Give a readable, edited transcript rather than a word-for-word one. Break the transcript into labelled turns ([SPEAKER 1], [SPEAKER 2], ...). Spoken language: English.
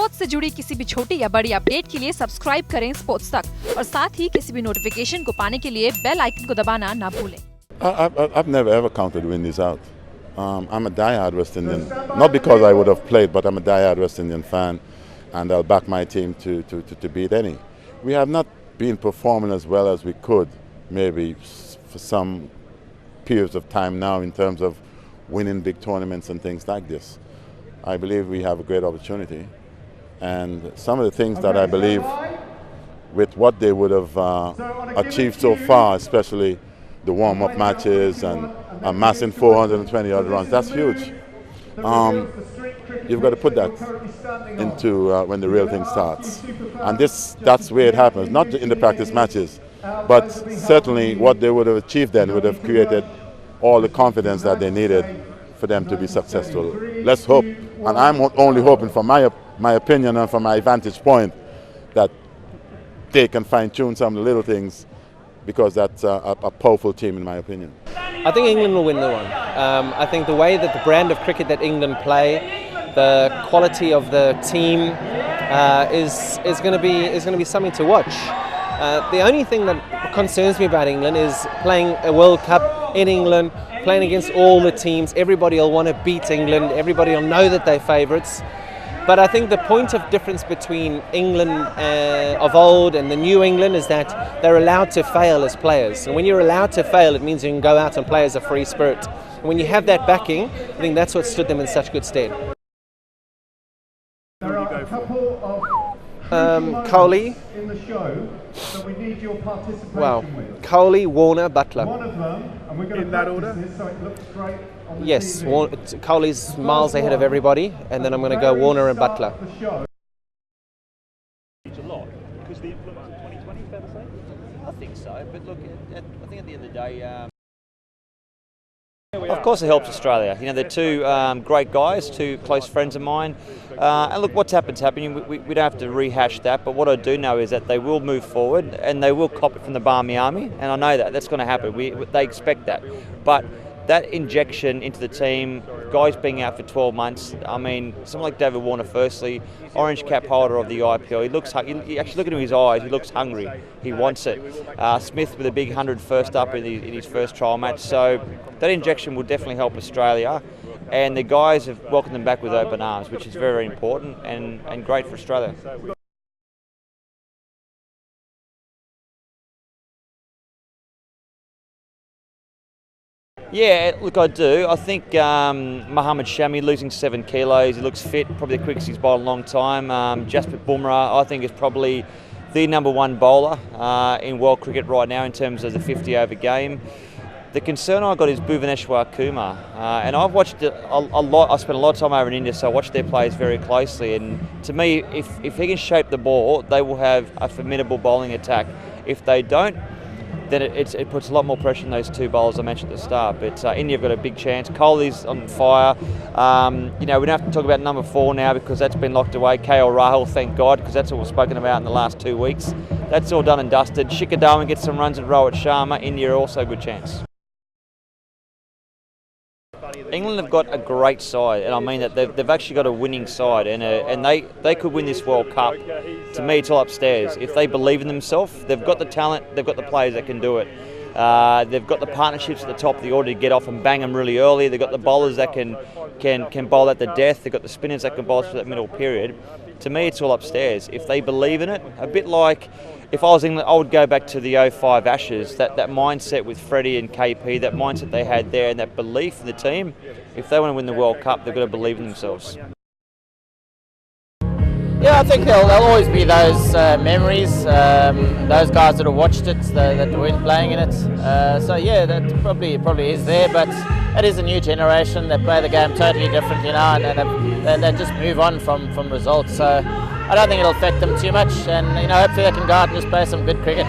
[SPEAKER 1] Sports से जुड़ी किसी भी छोटी या बड़ी अपडेट के लिए सब्सक्राइब करें स्पोर्ट्स तक और साथ ही किसी भी नोटिफिकेशन को पाने के लिए बेल आइकन को दबाना ना भूलें।
[SPEAKER 2] I've never ever counted Windies out. I'm a die-hard West Indian, not because I would have played, but I'm a die-hard West Indian fan, and I'll back my team to beat any. We have not been performing as well as we could, maybe for some periods of time now in terms of winning big tournaments and things like this. I believe we have a great opportunity, and some of the things that I believe with what they would have achieved so far, especially the warm-up matches and amassing 420 odd runs, that's huge. You've got to put that into when the real thing starts, and that's where it happens, not in the practice matches, but certainly what they would have achieved then would have created all the confidence that they needed for them to be successful. Let's hope, and I'm only hoping from my opinion and from my vantage point, that they can fine-tune some of the little things, because that's a powerful team in my opinion.
[SPEAKER 3] I think England will win the one. I think the way that the brand of cricket that England play, the quality of the team is going to be something to watch. The only thing that concerns me about England is playing a World Cup in England, playing against all the teams. Everybody will want to beat England. Everybody will know that they're favourites. But I think the point of difference between England of old and the new England is that they're allowed to fail as players. And when you're allowed to fail, it means you can go out and play as a free spirit. And when you have that backing, I think that's what stood them in such good stead.
[SPEAKER 4] There are a couple of
[SPEAKER 3] Kohli.
[SPEAKER 4] in the show that we need your participation with.
[SPEAKER 3] Kohli, Warner, Butler.
[SPEAKER 4] One of them, and we're going to practice this so it looks great on the
[SPEAKER 3] Yes,
[SPEAKER 4] TV.
[SPEAKER 3] Kohli's miles ahead of everybody, and then I'm going to go Warner and Butler.
[SPEAKER 4] The show.
[SPEAKER 5] A lot because the influence of 2020, fair to say?
[SPEAKER 6] I think so, but look, I think at the end of the day,
[SPEAKER 5] Of course it helps Australia. You know, they're two great guys, two close friends of mine. And look, what's happened's happening. We don't have to rehash that, but what I do know is that they will move forward and they will cop it from the Barmy Army, and I know that's going to happen. They expect that. But that injection into the team, guys being out for 12 months, I mean, someone like David Warner, firstly, orange cap holder of the IPL, you actually look at him in his eyes, he looks hungry, he wants it. Smith with a big 100 first up in his first trial match, so that injection will definitely help Australia, and the guys have welcomed them back with open arms, which is very, very important and great for Australia. Yeah, look, I do. I think Mohammad Shami losing 7 kilos, he looks fit, probably the quickest he's bowled in a long time. Jasprit Bumrah, I think, is probably the #1 bowler in world cricket right now in terms of the 50-over game. The concern I got is Bhuvaneshwar Kumar, and I've watched it a lot. I spent a lot of time over in India, so I watched their players very closely. And to me, if he can shape the ball, they will have a formidable bowling attack. If they don't, then it puts a lot more pressure on those two bowlers I mentioned at the start. But India have got a big chance. Kohli's on fire. You know, we don't have to talk about #4 now because that's been locked away. KL Rahul, thank God, because that's what we've spoken about in the last 2 weeks. That's all done and dusted. Shikhar Dhawan gets some runs at Rohit Sharma. India are also a good chance. England have got a great side, and I mean that they've actually got a winning side, and they could win this World Cup. To me, it's all upstairs. If they believe in themselves, they've got the talent, they've got the players that can do it. They've got the partnerships at the top of the order to get off and bang them really early. They've got the bowlers that can bowl at the death. They've got the spinners that can bowl for that middle period. To me, it's all upstairs. If they believe in it, a bit like if I was England, I would go back to the 05 Ashes, that mindset with Freddie and KP, that mindset they had there and that belief in the team. If they want to win the World Cup, they've got to believe in themselves.
[SPEAKER 6] yeah, I think there'll always be those memories, those guys that have watched it, that weren't playing in it. So yeah, that probably is there, but it is a new generation. They play the game totally different, you know, and they just move on from results. So I don't think it'll affect them too much, and you know, hopefully they can go out and just play some good cricket.